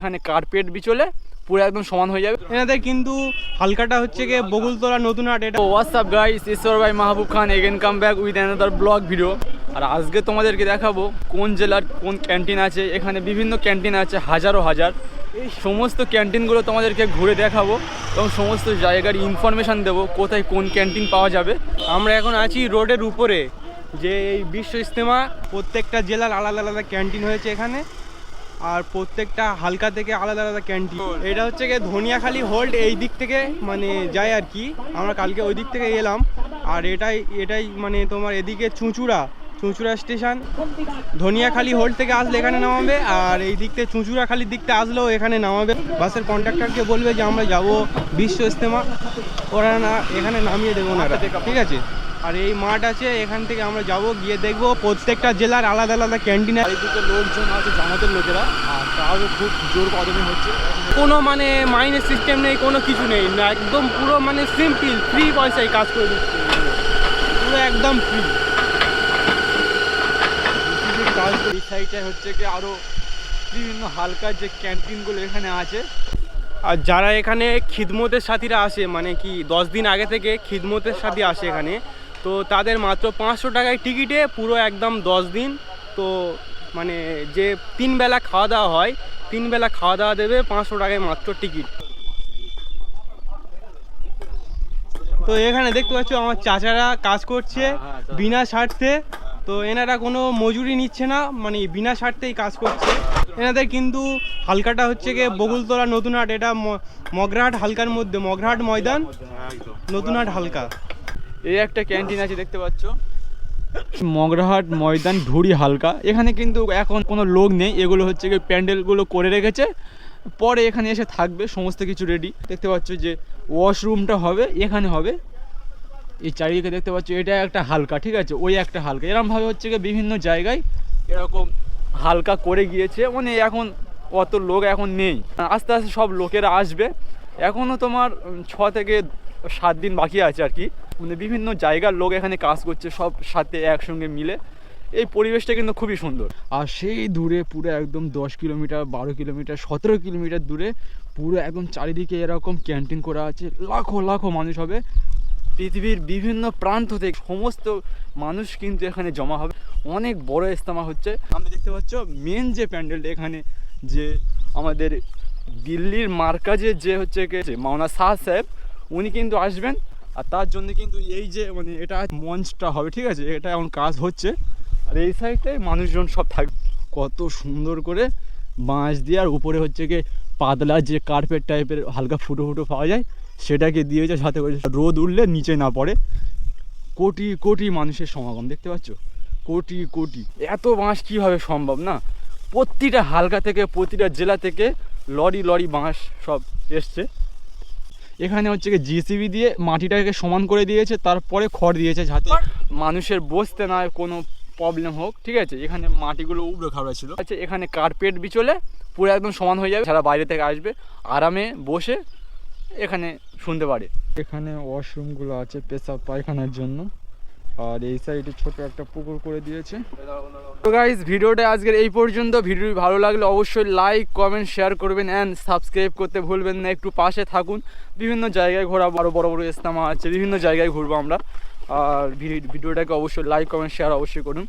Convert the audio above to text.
এখানে কার্পেট বিচলে পুরো একদম সমান হয়ে যাবে। এনাদের কিন্তু হালকাটা হচ্ছে গিয়ে বকুলতলা নতুন হাট। এটা হোয়াটসঅ্যাপ গাইস, ঈশ্বর ভাই Mahbub Khan again come back with another blog video. আর আজকে তোমাদেরকে দেখাবো কোন জেলার কোন ক্যান্টিন আছে। এখানে বিভিন্ন ক্যান্টিন আছে, হাজারো হাজার। এই সমস্ত ক্যান্টিনগুলো তোমাদেরকে ঘুরে দেখাবো এবং সমস্ত জায়গার ইনফরমেশান দেবো কোথায় কোন ক্যান্টিন পাওয়া যাবে। আমরা এখন আছি রোডের উপরে, যে এই বিশ্ব ইজতেমা, প্রত্যেকটা জেলার আলাদা আলাদা ক্যান্টিন হয়েছে এখানে, আর প্রত্যেকটা হালকা থেকে আলাদা আলাদা ক্যান্টিন। এটা হচ্ছে গিয়ে ধনিয়াখালী হোল্ড, এই দিক থেকে মানে যায় আর কি। আমরা কালকে ওই দিক থেকে এলাম। আর এটাই মানে তোমার এদিকে চুঁচুড়া স্টেশন, ধনিয়াখালী হোল্ড থেকে আসলে এখানে নামাবে, আর এই দিক থেকে চুঁচুড়াখালীর দিক থেকে আসলেও এখানে নামাবে। বাসের কন্ডাক্টরকে বলবে যে আমরা যাব বিশ্ব ইজতেমা, ওরা না এখানে নামিয়ে দেবো না, ঠিক আছে। আর এই মাঠ আছে, এখান থেকে আমরা যাব, গিয়ে দেখবো প্রত্যেকটা জেলার আলাদা আলাদা ক্যান্টিনে। চারিদিকে লোকজন আছে, জামাতের লোকেরা, আর তাও খুব জোর কদমে হচ্ছে। কোনো মানে মাইনের সিস্টেম নেই, কোনো কিছু নেই, একদম পুরো মানে সিম্পল ফ্রি পয়সায় কাজ করে দিচ্ছে, পুরো একদম ফ্রি। এই সাইডে হচ্ছে কি আরও বিভিন্ন হালকা যে ক্যান্টিনগুলো এখানে আছে। আর যারা এখানে খিদমতের সাথীরা আসে, মানে কি 10 দিন আগে থেকে খিদমতের সাথী আসে এখানে, তো তাদের মাত্র 500 টাকায় টিকিটে পুরো একদম 10 দিন। তো মানে যে 3 বেলা খাওয়া দাওয়া হয়, 3 বেলা খাওয়া দাওয়া দেবে 500 টাকায় মাত্র টিকিট। তো এখানে দেখতে পাচ্ছ আমার চাচারা কাজ করছে বিনা স্বার্থে। তো এনারা কোনো মজুরি নিচ্ছে না, মানে বিনা স্বার্থেই কাজ করছে। এনাদের কিন্তু হালকাটা হচ্ছে গিয়ে বকুলতলা নতুন হাট, এটা মগরাহাট হালকার মধ্যে, মগরাহাট ময়দান নতুন হাট হালকা। এই একটা ক্যান্টিন আছে দেখতে পাচ্ছ, মগরাহাট ময়দান ঢুড়ি হালকা। এখানে কিন্তু এখন কোনো লোক নেই, এগুলো হচ্ছে গিয়ে প্যান্ডেলগুলো করে রেখেছে, পরে এখানে এসে থাকবে সমস্ত কিছু রেডি। দেখতে পাচ্ছ যে ওয়াশরুমটা হবে এখানে হবে। এই চারিদিকে দেখতে পাচ্ছ এটা একটা হালকা, ঠিক আছে, ওই একটা হালকা। এরকমভাবে হচ্ছে গিয়ে বিভিন্ন জায়গায় এরকম হালকা করে গিয়েছে। মানে এখন অত লোক এখন নেই, আস্তে আস্তে সব লোকেরা আসবে। এখনও তোমার 6 থেকে 7 দিন বাকি আছে আর কি। মানে বিভিন্ন জায়গার লোক এখানে কাজ করছে সব সাথে একসঙ্গে মিলে। এই পরিবেশটা কিন্তু খুবই সুন্দর। আর সেই দূরে পুরো একদম 10 কিলোমিটার, 12 কিলোমিটার, 17 কিলোমিটার দূরে পুরো একদম চারিদিকে এরকম ক্যান্টিন করা আছে। লাখো লাখো মানুষ হবে, পৃথিবীর বিভিন্ন প্রান্ত থেকে সমস্ত মানুষ কিন্তু এখানে জমা হবে। অনেক বড় ইজতেমা হচ্ছে। আমরা দেখতে পাচ্ছ মেন যে প্যান্ডেলটা এখানে, যে আমাদের দিল্লির মার্কাজে যে হচ্ছে মাওলানা শাহ সাহেব, উনি কিন্তু আসবেন। আর তার জন্য কিন্তু এই যে মানে এটা মঞ্চটা হবে, ঠিক আছে, এটা এখন কাজ হচ্ছে। আর এই সাইডটায় মানুষজন সব থাকবে কত সুন্দর করে বাঁশ দিয়ে, আর উপরে হচ্ছে গিয়ে পাতলা যে কার্পেট টাইপের হালকা ফুটো ফুটো পাওয়া যায়, সেটাকে দিয়েছে সাথে করে রোদ উঠলে নিচে না পড়ে। কোটি কোটি মানুষের সমাগম দেখতে পাচ্ছ, কোটি কোটি। এত বাঁশ কীভাবে সম্ভব না? প্রতিটা হালকা থেকে প্রতিটা জেলা থেকে লরি লরি বাঁশ সব এসছে। এখানে হচ্ছে কি জিসিবি দিয়ে মাটিটাকে সমান করে দিয়েছে, তারপরে খড় দিয়েছে যাতে মানুষের বসতে না কোনো প্রবলেম হোক, ঠিক আছে। এখানে মাটিগুলো উবড়ে খাবড়া ছিল, আচ্ছা এখানে কার্পেট বিচলে পুরো একদম সমান হয়ে যাবে। যারা বাইরে থেকে আসবে আরামে বসে এখানে শুনতে পারে। এখানে ওয়াশরুমগুলো আছে পেশাব পায়খানার জন্য, আর এই সাইডে ছোট একটা পুকুর করে দিয়েছে। তো গাইস, ভিডিওটা আজকের এই পর্যন্ত। ভিডিও ভালো লাগলে অবশ্যই লাইক কমেন্ট শেয়ার করবেন অ্যান্ড সাবস্ক্রাইব করতে ভুলবেন না। একটু পাশে থাকুন, বিভিন্ন জায়গায় ঘোরাবো, আরও বড় বড় ইজতেমা আছে, বিভিন্ন জায়গায় ঘুরবো আমরা। আর ভিডিওটাকে অবশ্যই লাইক কমেন্ট শেয়ার অবশ্যই করুন।